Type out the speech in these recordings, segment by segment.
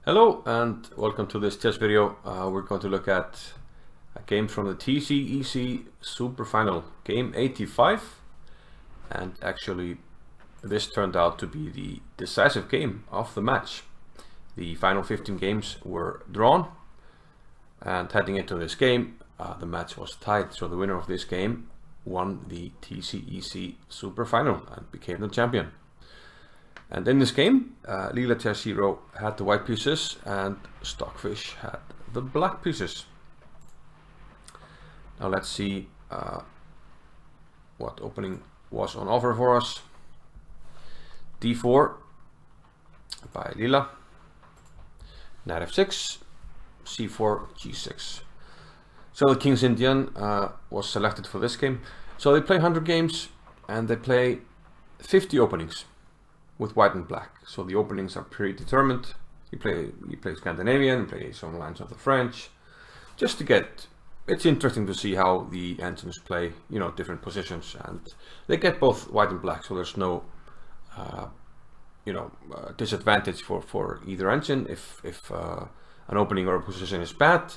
Hello and welcome to this test video. We're going to look at a game from the TCEC Superfinal, game 85, and actually this turned out to be the decisive game of the match. The final 15 games were drawn, and heading into this game the match was tied, so the winner of this game won the TCEC Superfinal and became the champion. And in this game, LCZero had the white pieces and Stockfish had the black pieces. Now let's see what opening was on offer for us. D4 by Lila, Knight F6, C4, G6. So the King's Indian was selected for this game. So they play 100 games and they play 50 openings with white and black. So the openings are predetermined. You play Scandinavian, you play some lines of the French, just to get. It's interesting to see how the engines play, you know, different positions, and they get both white and black. So there's no, disadvantage for either engine. If an opening or a position is bad,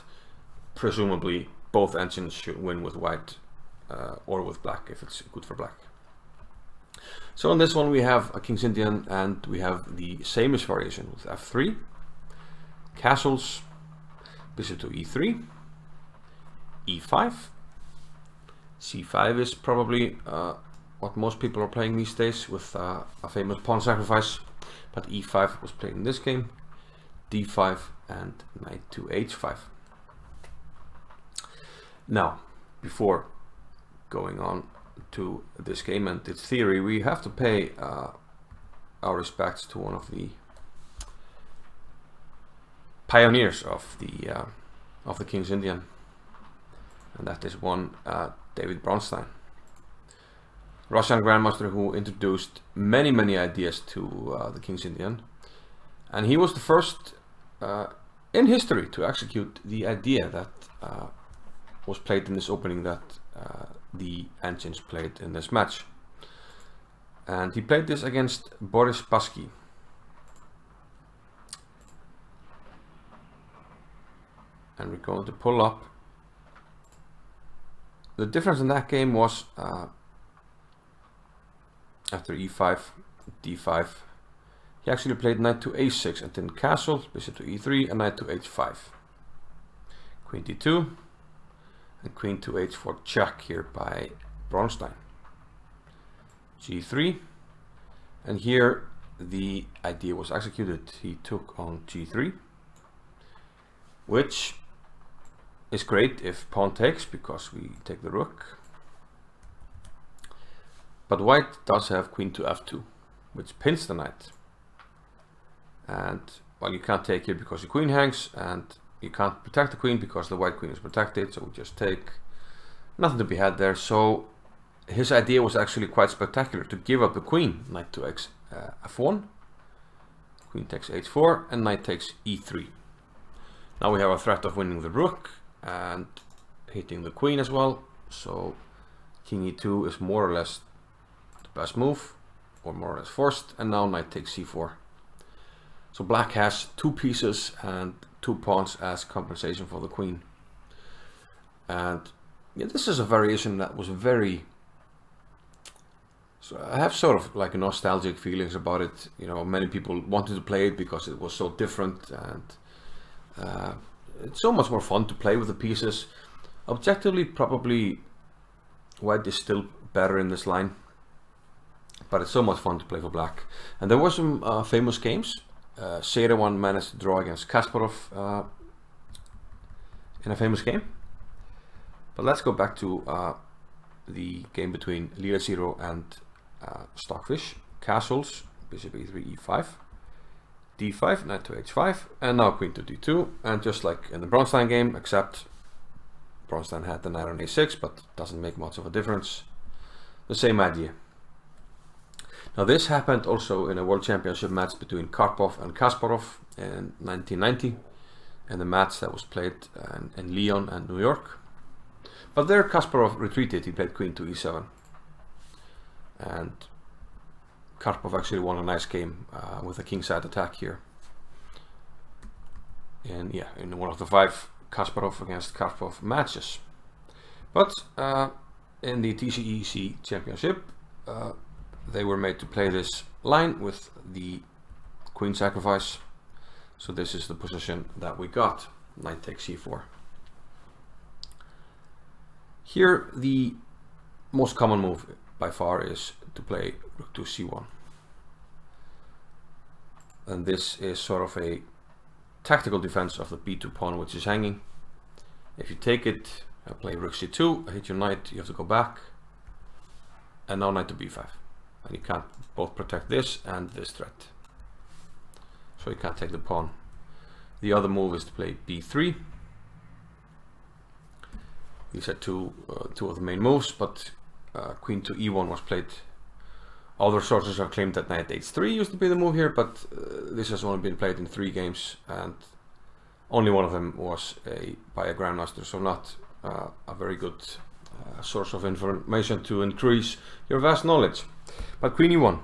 presumably both engines should win with white or with black if it's good for black. So on this one we have a King's Indian and we have the Saemisch variation with F3, castles, bishop to E3, E5, C5 is probably what most people are playing these days with a famous pawn sacrifice, but E5 was played in this game, D5 and knight to H5. Now, before going on to this game and its theory, we have to pay our respects to one of the pioneers of the King's Indian, and that is one David Bronstein, Russian grandmaster who introduced many ideas to the King's Indian, and he was the first in history to execute the idea that was played in this opening that the engines played in this match. And he played this against Boris Spassky. And we're going to pull up. The difference in that game was after E5, D5, he actually played knight to A6 and then castle, bishop to E3 and knight to H5. Queen D2. And queen to H4 check here by Bronstein. G3, and here the idea was executed. He took on G3, which is great if pawn takes, because we take the rook. But white does have queen to F2, which pins the knight. And well, you can't take here because the queen hangs, and you can't protect the queen because the white queen is protected, so we just take. Nothing to be had there. So his idea was actually quite spectacular, to give up the queen. Knight to F1, queen takes H4, and knight takes E3. Now we have a threat of winning the rook and hitting the queen as well. So king E2 is more or less the best move, or more or less forced, and now knight takes C4. So black has two pieces and two pawns as compensation for the queen. And yeah, this is a variation that was very, so I have sort of like nostalgic feelings about it. You know, many people wanted to play it because it was so different, and it's so much more fun to play with the pieces. Objectively, probably white is still better in this line, but it's so much fun to play for black. And there were some famous games. Serewan managed to draw against Kasparov in a famous game. But let's go back to the game between LCZero and Stockfish. Castles, bishop E3, E5, D5, knight to H5, and now queen to D2. And just like in the Bronstein game, except Bronstein had the knight on A6, but doesn't make much of a difference. The same idea. Now this happened also in a World Championship match between Karpov and Kasparov in 1990, and the match that was played in Lyon and New York. But there Kasparov retreated. He played queen to E7, and Karpov actually won a nice game with a kingside attack here. in one of the 5 Kasparov against Karpov matches. But in the TCEC Championship, they were made to play this line with the queen sacrifice. So this is the position that we got. Knight takes c4. Here the most common move by far is to play rook to c1. And this is sort of a tactical defense of the b2 pawn, which is hanging. If you take it, play rook c2, hit your knight, you have to go back. And now knight to b5. And you can't both protect this and this threat. So you can't take the pawn. The other move is to play b3. These are two of the main moves, but queen to e1 was played. Other sources have claimed that knight h3 used to be the move here, but this has only been played in 3 games, and only one of them was by a grandmaster, so not a very good source of information to increase your vast knowledge. But queen e1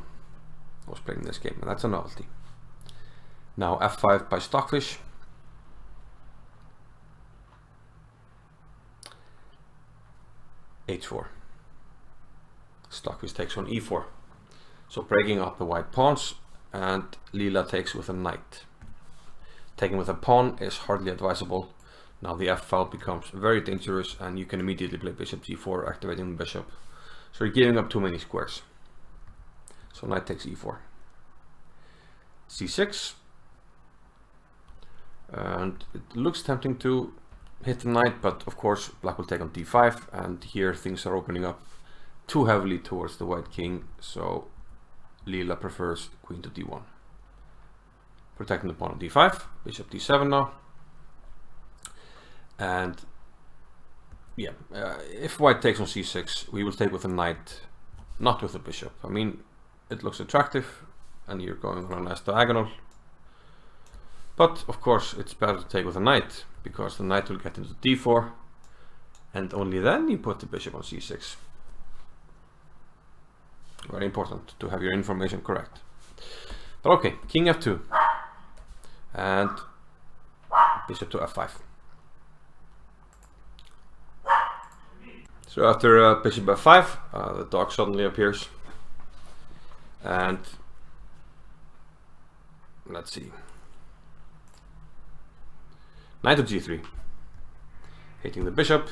was played in this game, and that's a novelty. Now f5 by Stockfish. h4. Stockfish takes on e4. So breaking up the white pawns, and Lila takes with a knight. Taking with a pawn is hardly advisable. Now the f-file becomes very dangerous, and you can immediately play bishop g4, activating the bishop. So you're giving up too many squares. So knight takes e4. c6. And it looks tempting to hit the knight, but of course black will take on d5, and here things are opening up too heavily towards the white king, so Lila prefers queen to d1. Protecting the pawn on d5, bishop d7 now. And yeah, if white takes on c6, we will take with a knight, not with a bishop. I mean, it looks attractive, and you're going on a nice diagonal. But of course it's better to take with a knight, because the knight will get into d4, and only then you put the bishop on c6. Very important to have your information correct. But okay, king f2, and bishop to f5. So after bishop f5, the dog suddenly appears, and let's see. Knight to g3, hitting the bishop,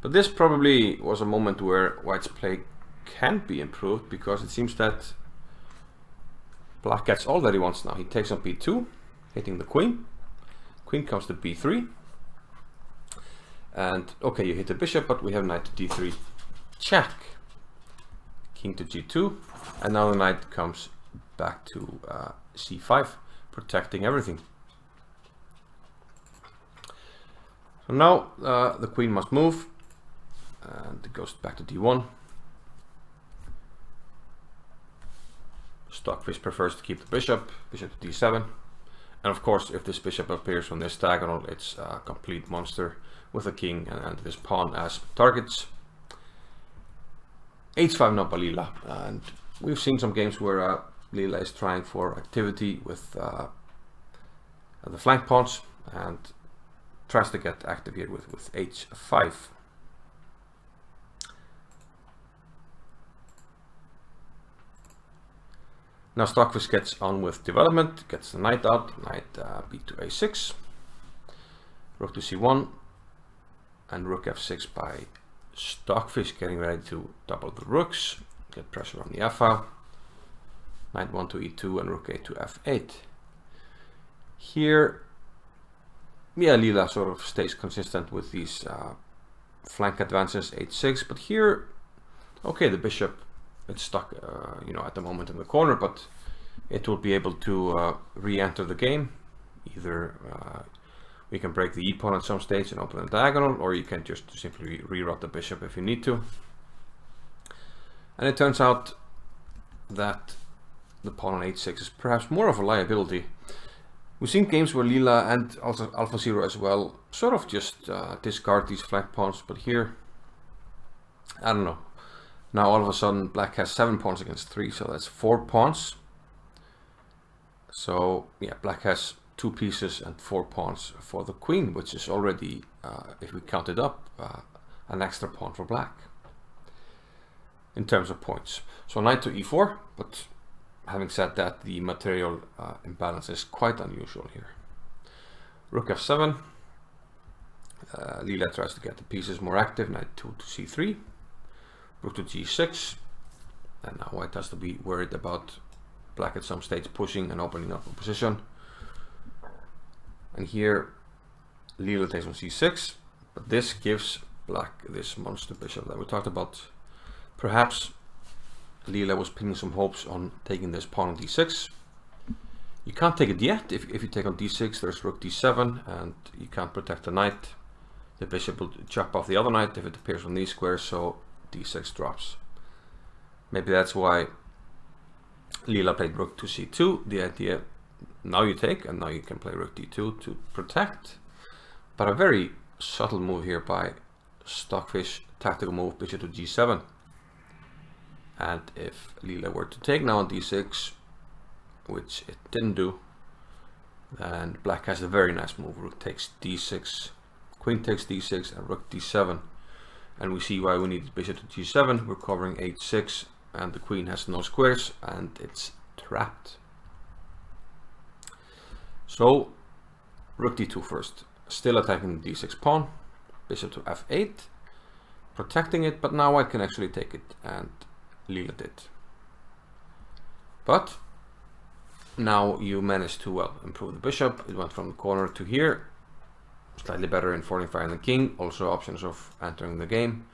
but this probably was a moment where white's play can be improved, because it seems that black gets all that he wants now. He takes on b2, hitting the queen. Queen comes to b3, and okay, you hit the bishop, but we have knight to d3 check. King to g2, and now the knight comes back to c5, protecting everything. So now the queen must move, and it goes back to d1. Stockfish prefers to keep the bishop, bishop to d7. And of course, if this bishop appears on this diagonal, it's a complete monster with a king and this pawn as targets. h5 now by Lila, and we've seen some games where Lila is trying for activity with the flank pawns, and tries to get active here with h5. Now Stockfish gets on with development, gets the knight out, knight b to a6, rook to c1, and rook f6 by Stockfish, getting ready to double the rooks, get pressure on the f-file, knight 1 to e2 and rook a to f8. Here, yeah, Lila sort of stays consistent with these flank advances, h6, but here, okay, the bishop, it's stuck, you know, at the moment in the corner, but it will be able to re-enter the game. Either we can break the e-pawn at some stage and open a diagonal, or you can just simply reroute the bishop if you need to. And it turns out that the pawn on h6 is perhaps more of a liability. We've seen games where Lila and also LCZero as well sort of just discard these flank pawns, but here, I don't know. Now all of a sudden black has 7 pawns against 3, so that's 4 pawns. So yeah, black has 2 pieces and 4 pawns for the queen, which is already, if we count it up, an extra pawn for black in terms of points. So knight to e4, but having said that, the material imbalance is quite unusual here. Rook f7. Lila tries to get the pieces more active. Knight 2 to c3. Rook to g6. And now white has to be worried about black at some stage pushing and opening up a position. And here Lila takes on c6, but this gives black this monster bishop that we talked about. Perhaps Lila was pinning some hopes on taking this pawn on d6. You can't take it yet. If you take on d6, there's rook d7, and you can't protect the knight. The bishop will chop off the other knight if it appears on these squares, so d6 drops. Maybe that's why Lila played rook to c2. The idea, now you take, and now you can play rook d2 to protect. But a very subtle move here by Stockfish, tactical move, bishop to g7. And if Lila were to take now on d6, which it didn't do, then black has a very nice move. Rook takes d6, queen takes d6, and rook d7. And we see why we need bishop to g7. We're covering h6, and the queen has no squares, and it's trapped. So rook d2 first, still attacking the d6 pawn. Bishop to f8, protecting it, but now white can actually take it, and Lila did. But now you managed to, well, improve the bishop. It went from the corner to here, slightly better in fortifying the king, also options of entering the game.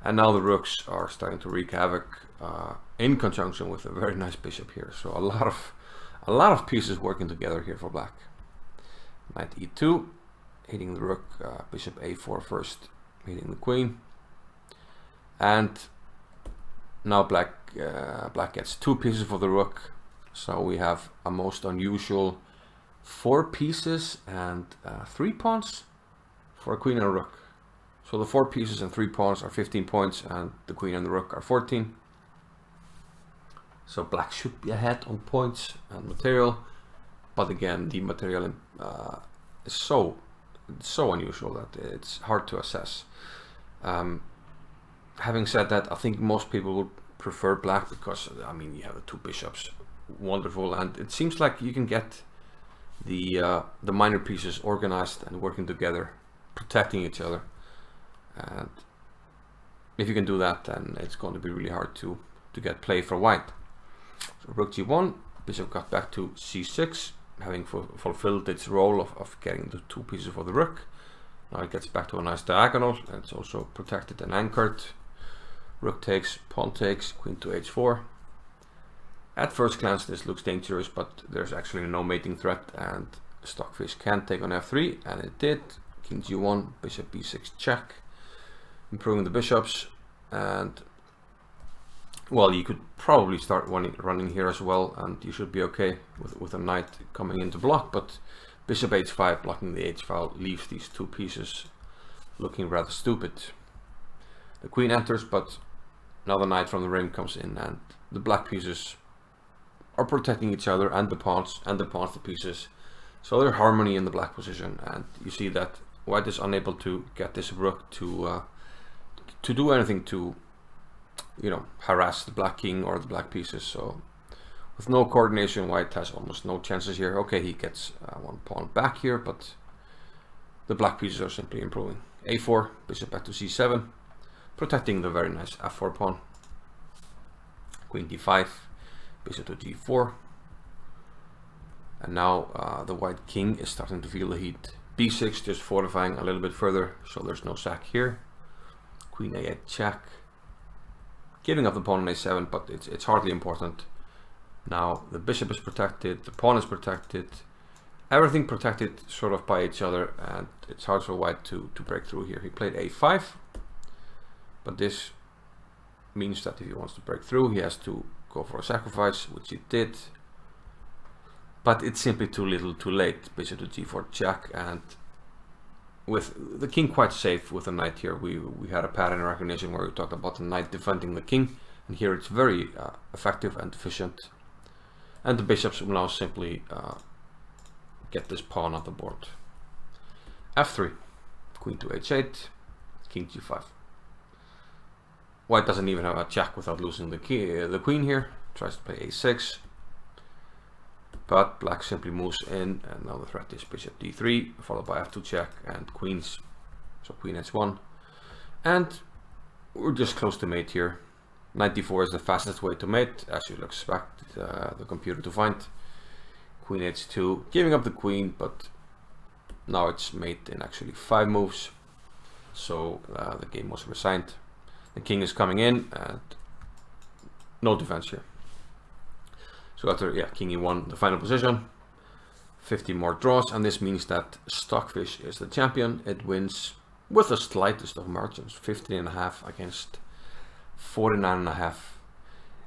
And now the rooks are starting to wreak havoc in conjunction with a very nice bishop here. So a lot of pieces working together here for black. Knight e2, hitting the rook, bishop a4 first, hitting the queen. And now black gets 2 pieces for the rook. So we have a most unusual 4 pieces and 3 pawns for a queen and a rook. So the 4 pieces and 3 pawns are 15 points, and the queen and the rook are 14. So black should be ahead on points and material, but again, the material is so unusual that it's hard to assess. Having said that, I think most people would prefer black because, I mean, you have the 2 bishops, wonderful, and it seems like you can get the minor pieces organized and working together, protecting each other. And if you can do that, then it's going to be really hard to get play for white. So rook g1, bishop got back to c6, having fulfilled its role of getting the 2 pieces for the rook. Now it gets back to a nice diagonal, and it's also protected and anchored. Rook takes, pawn takes, queen to h4. At first glance this looks dangerous, but there's actually no mating threat, and Stockfish can take on f3, and it did. King g1, bishop b6 check, improving the bishops. And well, you could probably start running here as well, and you should be okay with a knight coming into block, but bishop h5 blocking the h file leaves these 2 pieces looking rather stupid. The queen enters, but now the knight from the ring comes in, and the black pieces are protecting each other, and the pawns, the pieces. So there's harmony in the black position, and you see that white is unable to get this rook to do anything to, you know, harass the black king or the black pieces. So with no coordination, white has almost no chances here. Okay, he gets 1 pawn back here, but the black pieces are simply improving. a4, bishop back to c7, protecting the very nice f4 pawn. Queen d5, bishop to g4. And now the white king is starting to feel the heat. b6 just fortifying a little bit further, so there's no sack here. Queen a8 check, giving up the pawn on a7, but it's hardly important. Now the bishop is protected, the pawn is protected, everything protected sort of by each other, and it's hard for white to break through here. He played a5, but this means that if he wants to break through, he has to go for a sacrifice, which he did. But it's simply too little too late. Bishop to g4 check, and with the king quite safe with the knight here. We had a pattern recognition where we talked about the knight defending the king, and here it's very effective and efficient. And the bishops will now simply get this pawn on the board. f3, queen to h8, king g5. White doesn't even have a check without losing the queen here. Tries to play a6, but black simply moves in, and now the threat is bishop d3, followed by f2 check and queens. So queen h1, and we're just close to mate here. 94 is the fastest way to mate, as you'd expect the computer to find. Queen h2, giving up the queen, but now it's mate in actually 5 moves. So the game was resigned. The king is coming in, and no defense here. So after king e1, the final position, 50 more draws, and this means that Stockfish is the champion. It wins with the slightest of margins, 15.5 against 49.5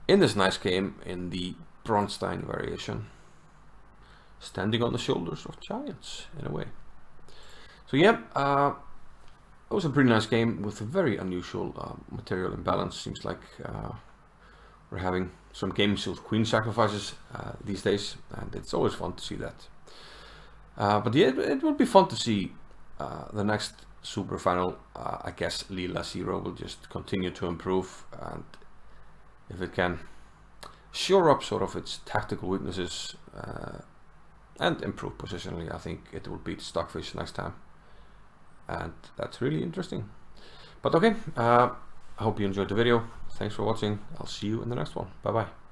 in this nice game in the Bronstein variation. Standing on the shoulders of giants, in a way. So yeah, it was a pretty nice game with a very unusual material imbalance. Seems like we're having some games with queen sacrifices these days, and it's always fun to see that. But yeah, it would be fun to see the next Superfinal. I guess LCZero will just continue to improve, and if it can shore up sort of its tactical weaknesses and improve positionally, I think it will beat Stockfish next time. And that's really interesting. But okay, I hope you enjoyed the video. Thanks for watching. I'll see you in the next one. Bye bye.